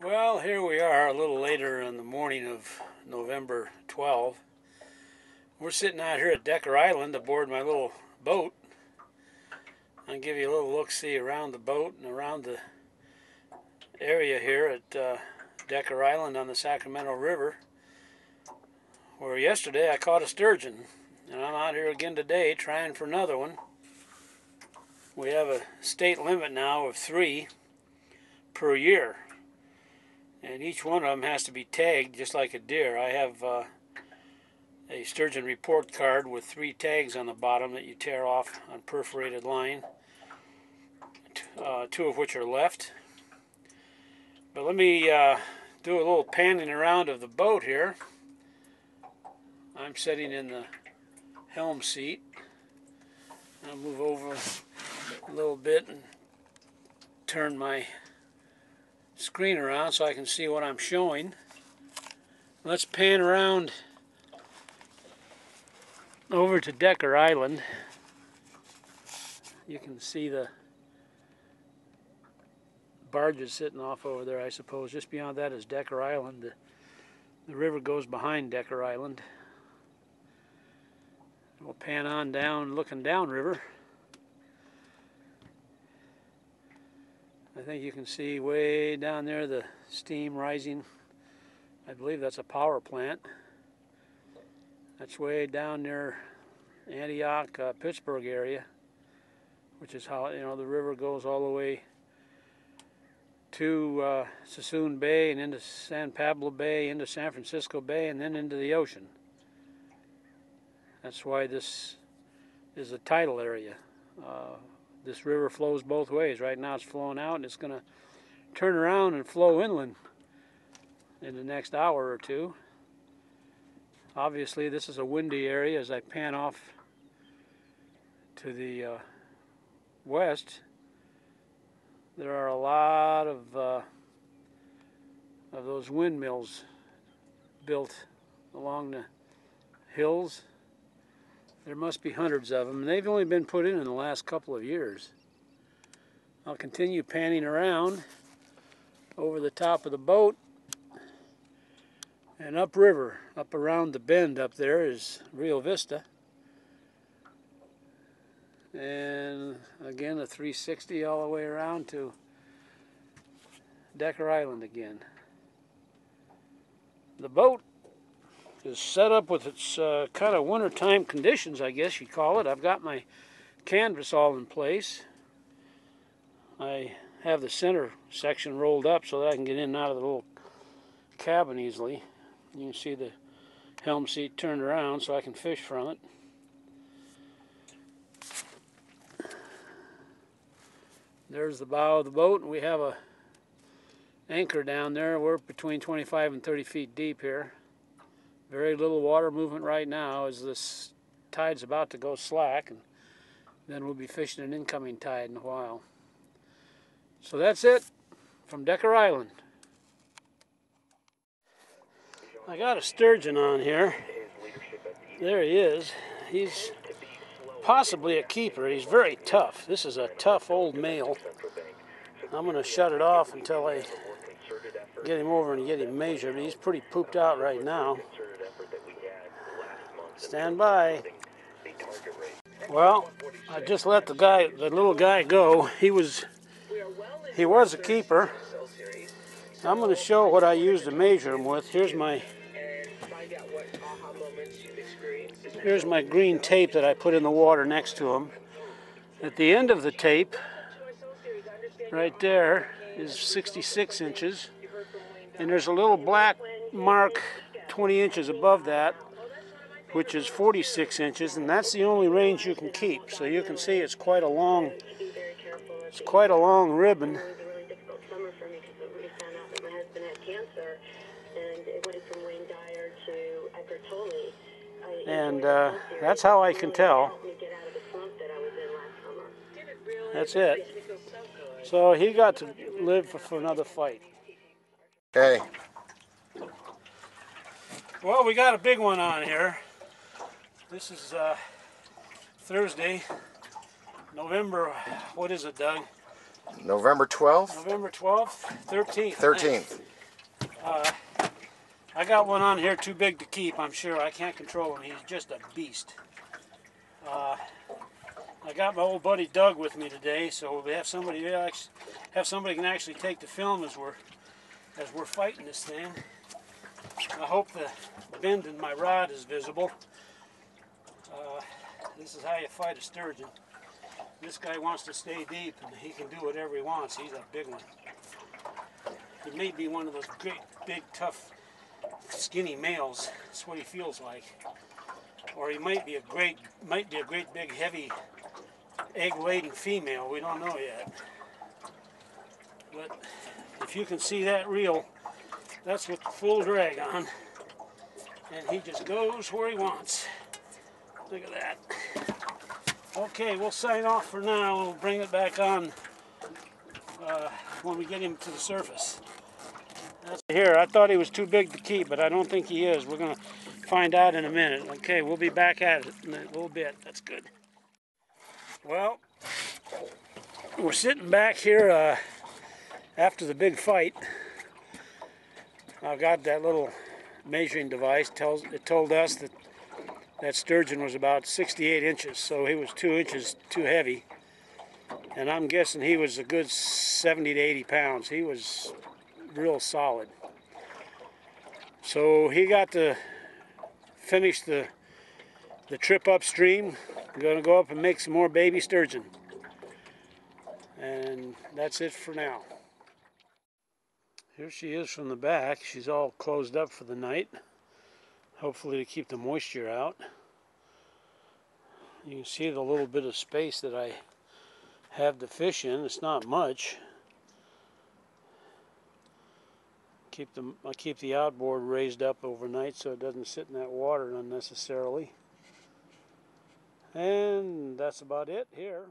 Well, here we are a little later in the morning of November 12. We're sitting out here at Decker Island aboard my little boat. I'll give you a little look-see around the boat and around the area here at Decker Island on the Sacramento River, where yesterday I caught a sturgeon, and I'm out here again today trying for another one. We have a state limit now of 3 per year. And each one of them has to be tagged just like a deer. I have a sturgeon report card with 3 tags on the bottom that you tear off on perforated line, 2 of which are left. But let me do a little panning around of the boat here. I'm sitting in the helm seat. I'll move over a little bit and turn my screen around so I can see what I'm showing. Let's pan around over to Decker Island. You can see the barges sitting off over there, I suppose. Just beyond that is Decker Island. The river goes behind Decker Island. We'll pan on down, looking downriver. I think you can see way down there the steam rising. I believe that's a power plant. That's way down near Antioch, Pittsburgh area, which is how, the river goes all the way to Sassoon Bay and into San Pablo Bay, into San Francisco Bay, and then into the ocean. That's why this is a tidal area. This river flows both ways. Right now it's flowing out, and it's going to turn around and flow inland in the next hour or two. Obviously this is a windy area. As I pan off to the west, there are a lot of those windmills built along the hills. There must be hundreds of them, and they've only been put in the last couple of years. I'll continue panning around over the top of the boat and upriver. Up around the bend up there is Rio Vista. And again, a 360 all the way around to Decker Island again. The boat is set up with its kind of wintertime conditions, I guess you'd call it. I've got my canvas all in place. I have the center section rolled up so that I can get in and out of the little cabin easily. You can see the helm seat turned around so I can fish from it. There's the bow of the boat, and we have a anchor down there. We're between 25 and 30 feet deep here. Very little water movement right now as this tide's about to go slack, and then we'll be fishing an incoming tide in a while. So that's it from Decker Island. I got a sturgeon on here. There he is. He's possibly a keeper. He's very tough. This is a tough old male. I'm going to shut it off until I get him over and get him measured. He's pretty pooped out right now. Stand by. Well, I just let the little guy go. He was a keeper. I'm going to show what I used to measure him with. Here's my green tape that I put in the water next to him. At the end of the tape, right there, is 66 inches. And there's a little black mark 20 inches above that, which is 46 inches, and that's the only range you can keep. So you can see it's quite a long ribbon. And that's how I can tell. That's it. So he got to live for another fight. Okay. Well, we got a big one on here. This is Thursday, November, what is it, Doug? November 12th? November 12th, 13th. 13th. I got one on here too big to keep, I'm sure. I can't control him. He's just a beast. I got my old buddy Doug with me today, so we have somebody can actually take the film as we're fighting this thing. I hope the bend in my rod is visible. This is how you fight a sturgeon. This guy wants to stay deep, and he can do whatever he wants. He's a big one. He may be one of those great, big, tough, skinny males. That's what he feels like. Or he might be a great big, heavy, egg-laden female. We don't know yet. But if you can see that reel, that's with the full drag on, and he just goes where he wants. Look at that. Okay, we'll sign off for now. We'll bring it back on when we get him to the surface. That's here. I thought he was too big to keep, but I don't think he is. We're going to find out in a minute. Okay, we'll be back at it in a little bit. That's good. Well, we're sitting back here after the big fight. I got that little measuring device. It told us that sturgeon was about 68 inches, so he was 2 inches too heavy. And I'm guessing he was a good 70 to 80 pounds. He was real solid. So he got to finish the trip upstream. We're going to go up and make some more baby sturgeon. And that's it for now. Here she is from the back. She's all closed up for the night, hopefully to keep the moisture out. You can see the little bit of space that I have the fish in. It's not much. I keep the outboard raised up overnight so it doesn't sit in that water unnecessarily. And that's about it here.